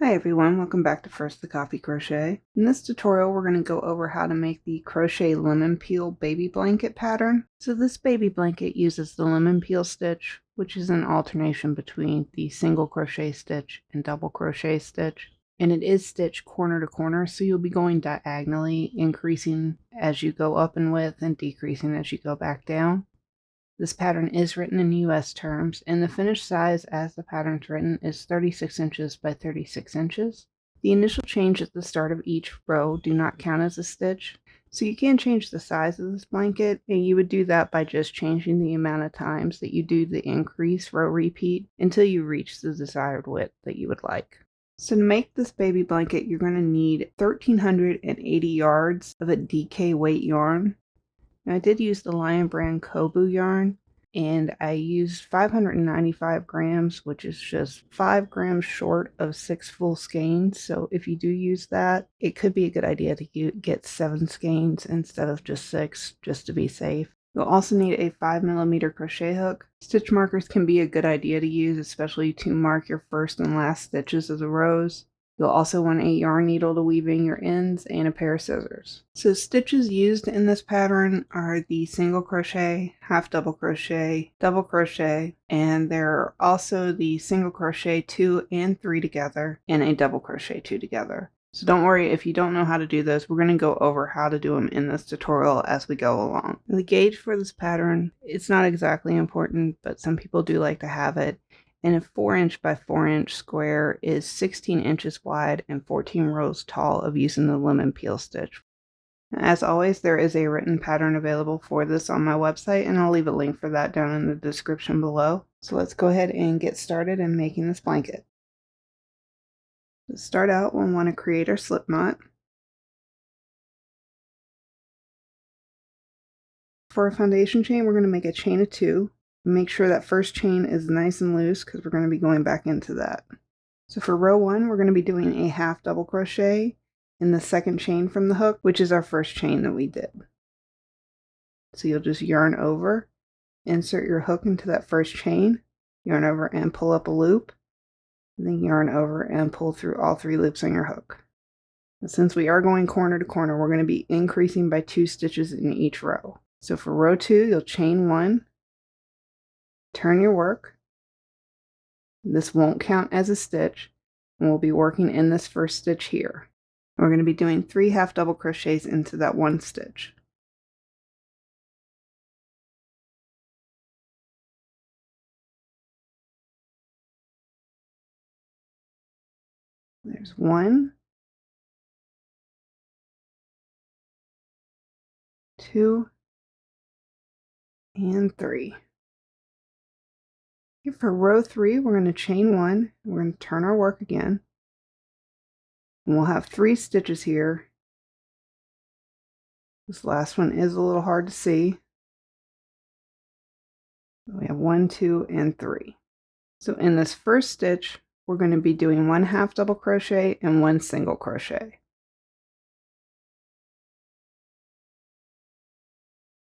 Hi everyone, welcome back to First the Coffee Crochet. In this tutorial we're going to go over how to make the crochet lemon peel baby blanket pattern. So this baby blanket uses the lemon peel stitch, which is an alternation between the single crochet stitch and double crochet stitch. And it is stitched corner to corner, so you'll be going diagonally, increasing as you go up in width and decreasing as you go back down. This pattern is written in US terms, and the finished size as the pattern's written is 36 inches by 36 inches. The initial change at the start of each row do not count as a stitch, so you can change the size of this blanket, and you would do that by just changing the amount of times that you do the increase row repeat until you reach the desired width that you would like. So to make this baby blanket, you're going to need 1,380 yards of a DK weight yarn. Now, I did use the Lion Brand Kobu yarn, and I used 595 grams, which is just 5 grams short of 6 full skeins. So if you do use that, it could be a good idea to get 7 skeins instead of just 6, just to be safe. You'll also need a 5mm crochet hook. Stitch markers can be a good idea to use, especially to mark your first and last stitches of the rows. You'll also want a yarn needle to weave in your ends and a pair of scissors. So stitches used in this pattern are the single crochet, half double crochet, and there are also the single crochet 2 and 3 together and a double crochet 2 together. So don't worry if you don't know how to do this, we're going to go over how to do them in this tutorial as we go along. The gauge for this pattern, it's not exactly important, but some people do like to have it. And a 4-inch by 4-inch square is 16 inches wide and 14 rows tall of using the lemon peel stitch. As always, there is a written pattern available for this on my website, and I'll leave a link for that down in the description below. So let's go ahead and get started in making this blanket. To start out, we'll want to create our slip knot. For our foundation chain, we're going to make a chain of 2. Make sure that first chain is nice and loose because we're going to be going back into that. So for row 1, we're going to be doing a half double crochet in the second chain from the hook, which is our first chain that we did. So you'll just yarn over, insert your hook into that first chain, yarn over and pull up a loop, and then yarn over and pull through all 3 loops on your hook. And since we are going corner to corner, we're going to be increasing by 2 stitches in each row. So for row 2, you'll chain 1, turn your work. This won't count as a stitch, and we'll be working in this first stitch here. We're going to be doing 3 half double crochets into that 1 stitch. There's 1, 2, and 3. Here for row 3, we're going to chain 1, we're going to turn our work again, and we'll have 3 stitches here. This last one is a little hard to see. We have 1, 2, and 3. So in this first stitch, we're going to be doing 1 half double crochet and 1 single crochet.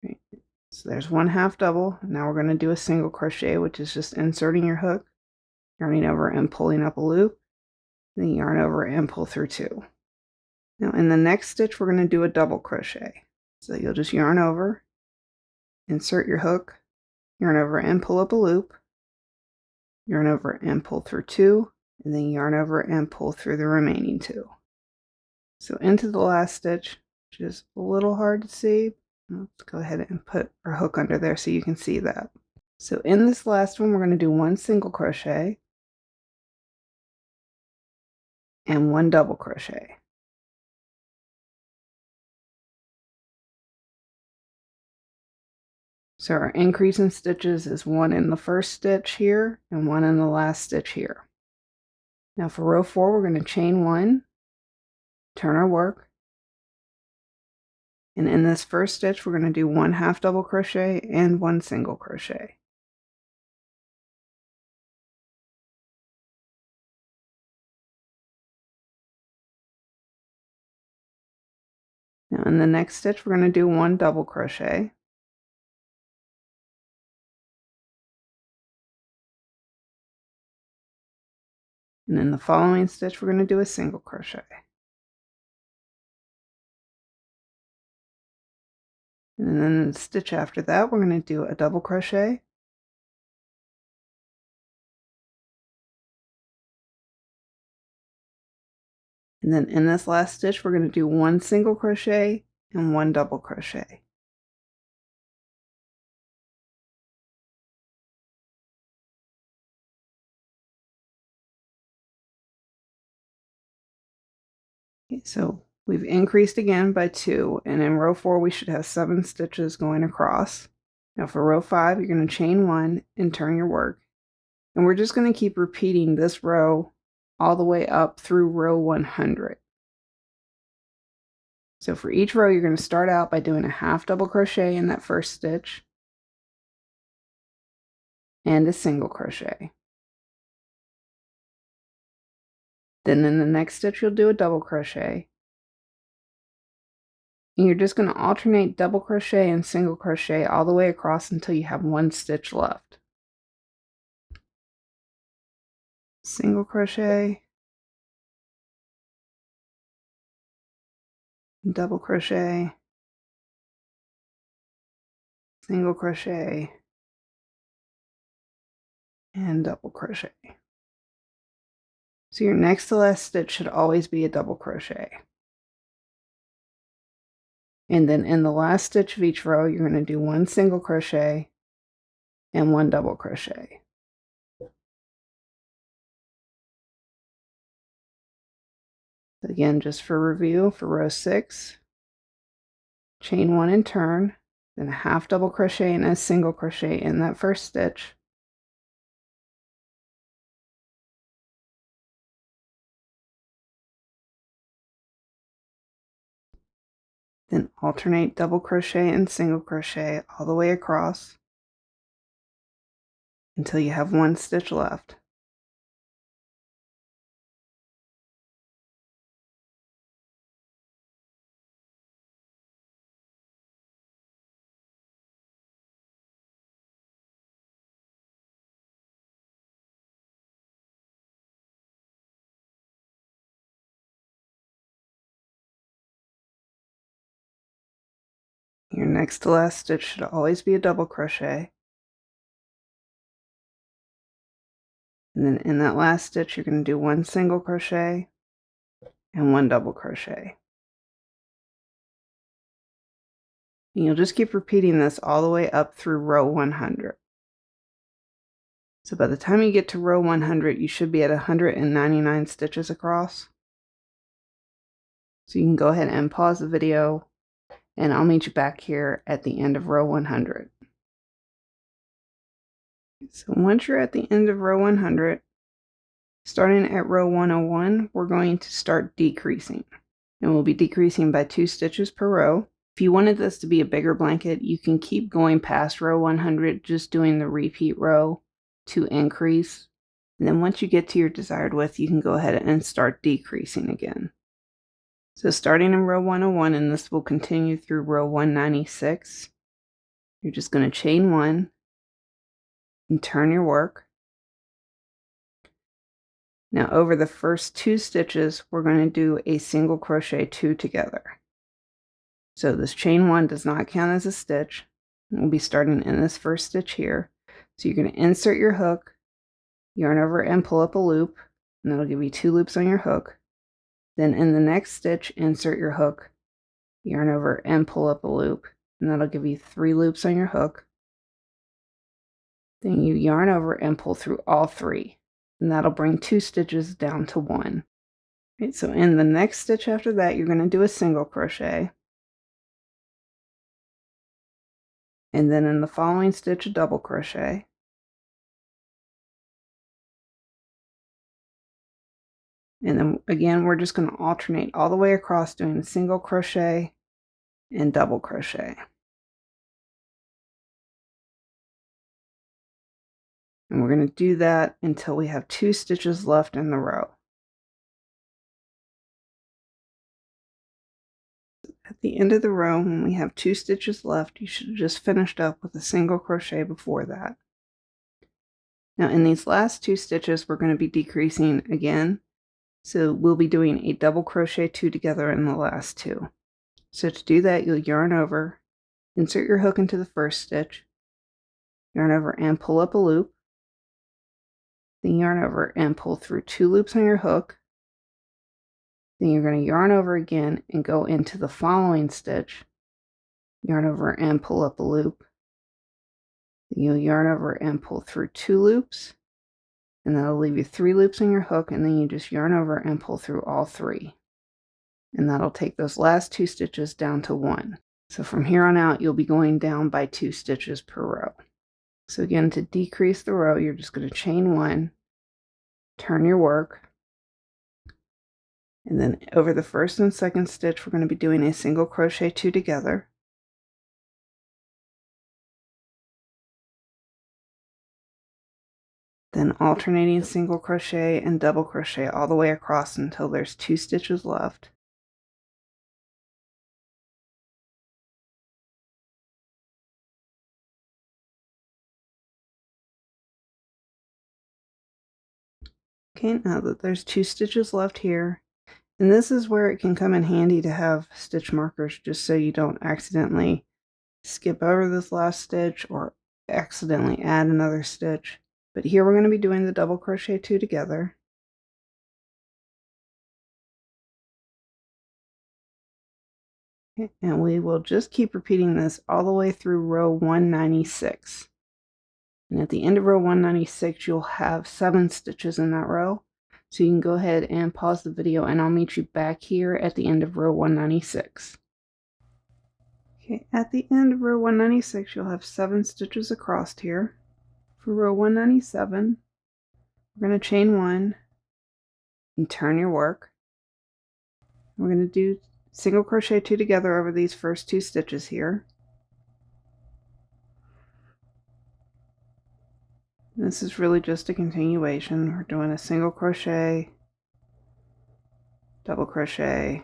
Okay. So there's 1 half double. Now we're going to do a single crochet, which is just inserting your hook, yarning over and pulling up a loop, then yarn over and pull through 2. Now in the next stitch, we're going to do a double crochet. So you'll just yarn over, insert your hook, yarn over and pull up a loop, yarn over and pull through 2, and then yarn over and pull through the remaining 2. So into the last stitch, which is a little hard to see. Let's go ahead and put our hook under there so you can see that. So in this last one, we're going to do 1 single crochet and 1 double crochet. So our increase in stitches is 1 in the first stitch here and 1 in the last stitch here. Now for row 4, we're going to chain 1, turn our work, and in this first stitch, we're going to do 1 half double crochet and 1 single crochet. Now in the next stitch, we're going to do 1 double crochet. And in the following stitch, we're going to do a single crochet. And then in the stitch after that, we're going to do a double crochet. And then in this last stitch, we're going to do one single crochet and one double crochet. Okay, so we've increased again by 2, and in row 4 we should have 7 stitches going across. Now for row 5, you're going to chain 1 and turn your work. And we're just going to keep repeating this row all the way up through row 100. So for each row, you're going to start out by doing a half double crochet in that first stitch and a single crochet. Then in the next stitch, you'll do a double crochet. And you're just going to alternate double crochet and single crochet all the way across until you have 1 stitch left. Single crochet, double crochet, single crochet, and double crochet. So your next to last stitch should always be a double crochet. And then in the last stitch of each row, you're going to do 1 single crochet and 1 double crochet. Again, just for review, for row 6, chain 1 and turn, then a half double crochet and a single crochet in that first stitch. Then alternate double crochet and single crochet all the way across until you have 1 stitch left. Your next to last stitch should always be a double crochet. And then in that last stitch, you're going to do 1 single crochet and 1 double crochet. And you'll just keep repeating this all the way up through row 100. So by the time you get to row 100, you should be at 199 stitches across. So you can go ahead and pause the video, and I'll meet you back here at the end of row 100. So once you're at the end of row 100, starting at row 101, we're going to start decreasing. And we'll be decreasing by 2 stitches per row. If you wanted this to be a bigger blanket, you can keep going past row 100, just doing the repeat row to increase. And then once you get to your desired width, you can go ahead and start decreasing again. So starting in row 101, and this will continue through row 196, you're just going to chain 1 and turn your work. Now over the first 2 stitches, we're going to do a single crochet 2 together. So this chain 1 does not count as a stitch. We'll be starting in this first stitch here. So you're going to insert your hook, yarn over and pull up a loop, and that'll give you 2 loops on your hook. Then in the next stitch, insert your hook, yarn over and pull up a loop, and that'll give you 3 loops on your hook. Then you yarn over and pull through all 3, and that'll bring 2 stitches down to 1. Right, so in the next stitch after that, you're going to do a single crochet. And then in the following stitch, a double crochet. And then again, we're just going to alternate all the way across doing a single crochet and double crochet. And we're going to do that until we have 2 stitches left in the row. At the end of the row, when we have 2 stitches left, you should have just finished up with a single crochet before that. Now in these last 2 stitches we're going to be decreasing again, so we'll be doing a double crochet 2 together in the last 2. So to do that, you'll yarn over, insert your hook into the first stitch, yarn over and pull up a loop, then yarn over and pull through 2 loops on your hook, then you're going to yarn over again and go into the following stitch, yarn over and pull up a loop, then you'll yarn over and pull through 2 loops, and that'll leave you 3 loops on your hook, and then you just yarn over and pull through all 3. And that'll take those last 2 stitches down to 1. So from here on out, you'll be going down by 2 stitches per row. So again, to decrease the row, you're just going to chain 1, turn your work, and then over the first and second stitch, we're going to be doing a single crochet 2 together. Then alternating single crochet and double crochet all the way across until there's 2 stitches left. Okay, now that there's 2 stitches left here, and this is where it can come in handy to have stitch markers just so you don't accidentally skip over this last stitch or accidentally add another stitch. But here we're going to be doing the double crochet 2 together. Okay, and we will just keep repeating this all the way through row 196. And at the end of row 196, you'll have 7 stitches in that row. So you can go ahead and pause the video and I'll meet you back here at the end of row 196. Okay, at the end of row 196, you'll have 7 stitches across here. For row 197, we're going to chain 1 and turn your work. We're going to do single crochet 2 together over these first 2 stitches here. This is really just a continuation. We're doing a single crochet, double crochet,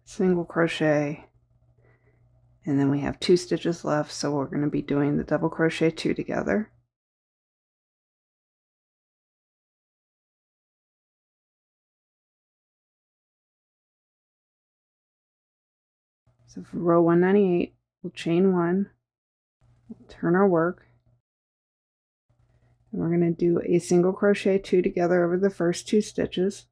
single crochet, and then we have 2 stitches left, so we're going to be doing the double crochet 2 together. So for row 198, we'll chain 1, turn our work, and we're going to do a single crochet 2 together over the first 2 stitches.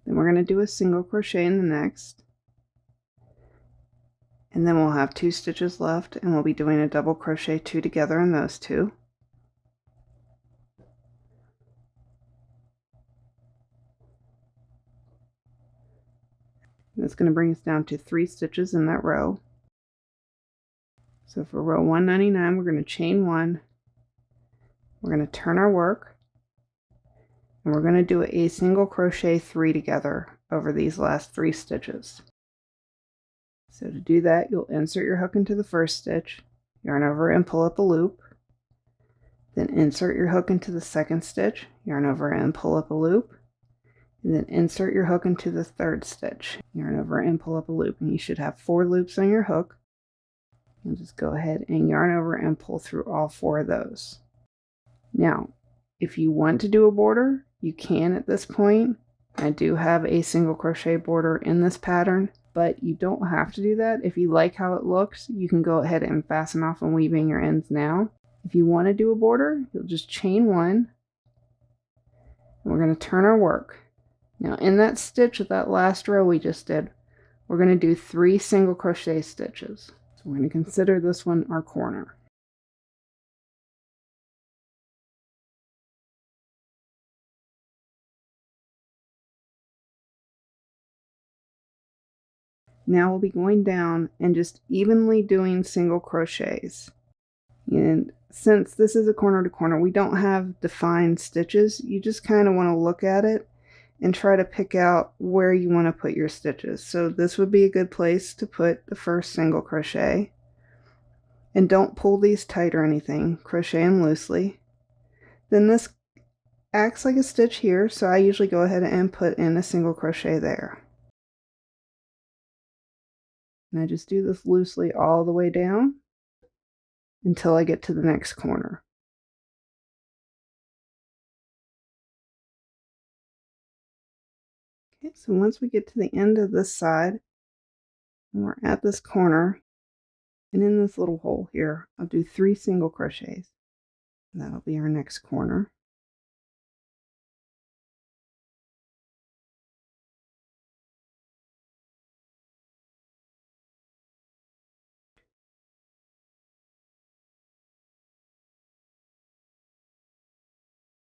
Then we're going to do a single crochet in the next, and then we'll have 2 stitches left, and we'll be doing a double crochet 2 together in those 2. That's going to bring us down to 3 stitches in that row. So for row 199, we're going to chain 1, we're going to turn our work, and we're going to do a single crochet 3 together over these last 3 stitches. So to do that, you'll insert your hook into the first stitch, yarn over and pull up a loop, then insert your hook into the second stitch, yarn over and pull up a loop, and then insert your hook into the third stitch, yarn over and pull up a loop, and you should have 4 loops on your hook. And just go ahead and yarn over and pull through all 4 of those. Now, if you want to do a border, you can at this point. I do have a single crochet border in this pattern, but you don't have to do that. If you like how it looks, you can go ahead and fasten off and weave in your ends now. If you want to do a border, you'll just chain 1, and we're going to turn our work. Now in that stitch of that last row we just did, we're going to do 3 single crochet stitches. So we're going to consider this one our corner. Now we'll be going down and just evenly doing single crochets. And since this is a corner to corner, we don't have defined stitches. You just kind of want to look at it and try to pick out where you want to put your stitches. So this would be a good place to put the first single crochet. And don't pull these tight or anything, crochet them loosely. Then this acts like a stitch here, so I usually go ahead and put in a single crochet there. And I just do this loosely all the way down until I get to the next corner. Okay, so once we get to the end of this side, and we're at this corner, and in this little hole here, I'll do 3 single crochets. And that'll be our next corner.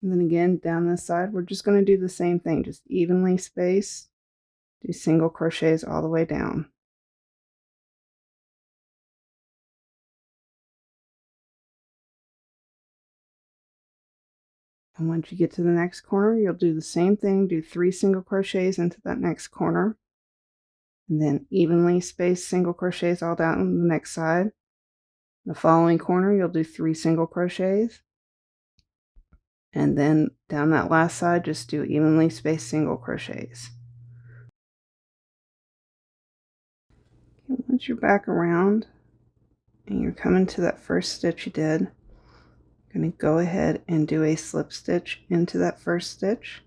And then again, down this side, we're just going to do the same thing, just evenly space, do single crochets all the way down. And once you get to the next corner, you'll do the same thing, do 3 single crochets into that next corner, and then evenly space single crochets all down the next side. The following corner, you'll do 3 single crochets. And then down that last side, just do evenly spaced single crochets. Okay, once you're back around and you're coming to that first stitch you did, you're going to go ahead and do a slip stitch into that first stitch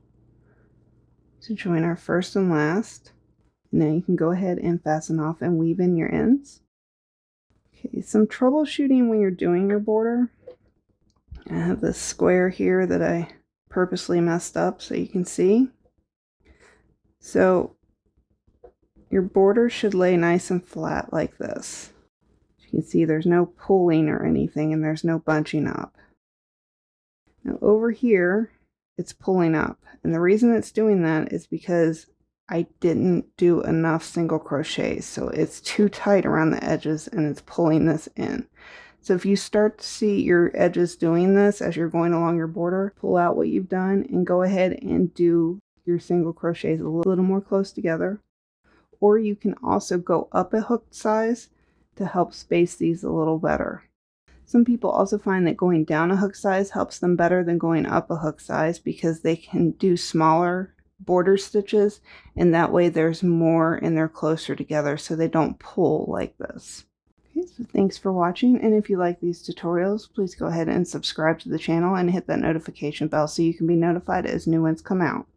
to join our first and last. And now you can go ahead and fasten off and weave in your ends. Okay, some troubleshooting when you're doing your border. I have this square here that I purposely messed up so you can see. So your border should lay nice and flat like this. As you can see, there's no pulling or anything, and there's no bunching up. Now over here, it's pulling up. And the reason it's doing that is because I didn't do enough single crochets. So it's too tight around the edges and it's pulling this in. So if you start to see your edges doing this as you're going along your border, pull out what you've done and go ahead and do your single crochets a little more close together. Or you can also go up a hook size to help space these a little better. Some people also find that going down a hook size helps them better than going up a hook size because they can do smaller border stitches, and that way there's more and they're closer together so they don't pull like this. Okay, so thanks for watching, and if you like these tutorials, please go ahead and subscribe to the channel and hit that notification bell so you can be notified as new ones come out.